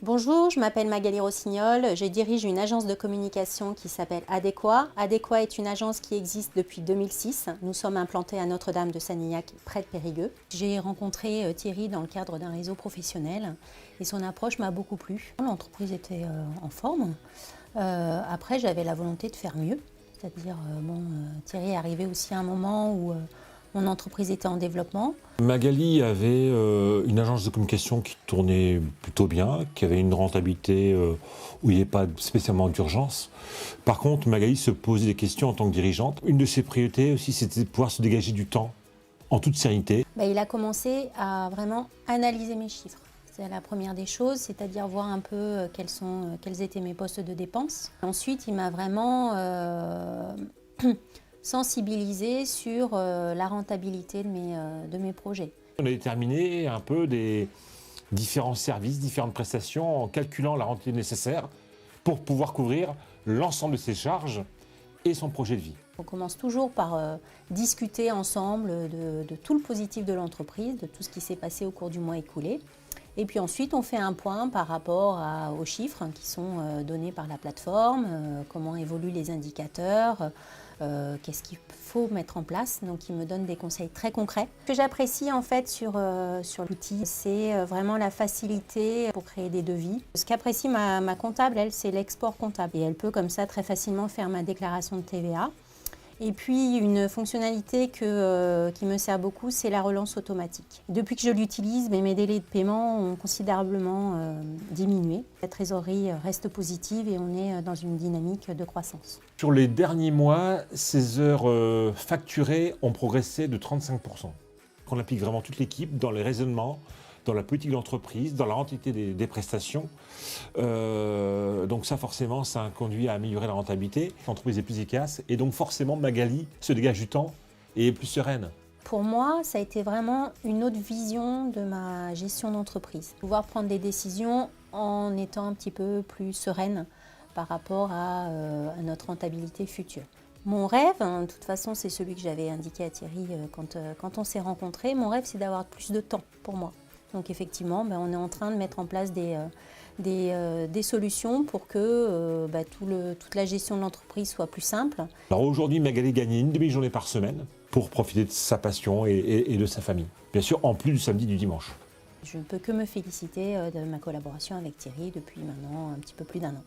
Bonjour, je m'appelle Magali Rossignol, je dirige une agence de communication qui s'appelle Adéquat. Adéquat est une agence qui existe depuis 2006. Nous sommes implantés à Notre-Dame de Sanilhac, près de Périgueux. J'ai rencontré Thierry dans le cadre d'un réseau professionnel et son approche m'a beaucoup plu. L'entreprise était en forme. Après, j'avais la volonté de faire mieux. C'est-à-dire, Thierry est arrivé aussi à un moment où mon entreprise était en développement. Magali avait une agence de communication qui tournait plutôt bien, qui avait une rentabilité où il n'y avait pas spécialement d'urgence. Par contre, Magali se posait des questions en tant que dirigeante. Une de ses priorités aussi, c'était de pouvoir se dégager du temps en toute sérénité. Il a commencé à vraiment analyser mes chiffres. C'est la première des choses, c'est-à-dire voir un peu quels étaient mes postes de dépenses. Ensuite, il m'a vraiment sensibilisé sur la rentabilité de mes projets. On a déterminé un peu des différents services, différentes prestations en calculant la rentabilité nécessaire pour pouvoir couvrir l'ensemble de ses charges et son projet de vie. On commence toujours par discuter ensemble de tout le positif de l'entreprise, de tout ce qui s'est passé au cours du mois écoulé. Et puis ensuite, on fait un point par rapport aux chiffres qui sont donnés par la plateforme, comment évoluent les indicateurs, qu'est-ce qu'il faut mettre en place. Donc, il me donne des conseils très concrets. Ce que j'apprécie en fait sur l'outil, c'est vraiment la facilité pour créer des devis. Ce qu'apprécie ma comptable, elle, c'est l'export comptable. Et elle peut comme ça très facilement faire ma déclaration de TVA. Et puis une fonctionnalité qui me sert beaucoup, c'est la relance automatique. Depuis que je l'utilise, mes délais de paiement ont considérablement diminué. La trésorerie reste positive et on est dans une dynamique de croissance. Sur les derniers mois, ces heures facturées ont progressé de 35%. On applique vraiment toute l'équipe dans les raisonnements, dans la politique d'entreprise, dans la rentabilité des prestations. Donc ça, forcément, ça conduit à améliorer la rentabilité. L'entreprise est plus efficace et donc forcément, Magali se dégage du temps et est plus sereine. Pour moi, ça a été vraiment une autre vision de ma gestion d'entreprise. Pouvoir prendre des décisions en étant un petit peu plus sereine par rapport à notre rentabilité future. Mon rêve, de toute façon, c'est celui que j'avais indiqué à Thierry quand on s'est rencontrés. Mon rêve, c'est d'avoir plus de temps pour moi. Donc effectivement, on est en train de mettre en place des solutions pour que toute la gestion de l'entreprise soit plus simple. Alors aujourd'hui, Magali gagne une demi-journée par semaine pour profiter de sa passion et de sa famille. Bien sûr, en plus du samedi et du dimanche. Je ne peux que me féliciter de ma collaboration avec Thierry depuis maintenant un petit peu plus d'1 an.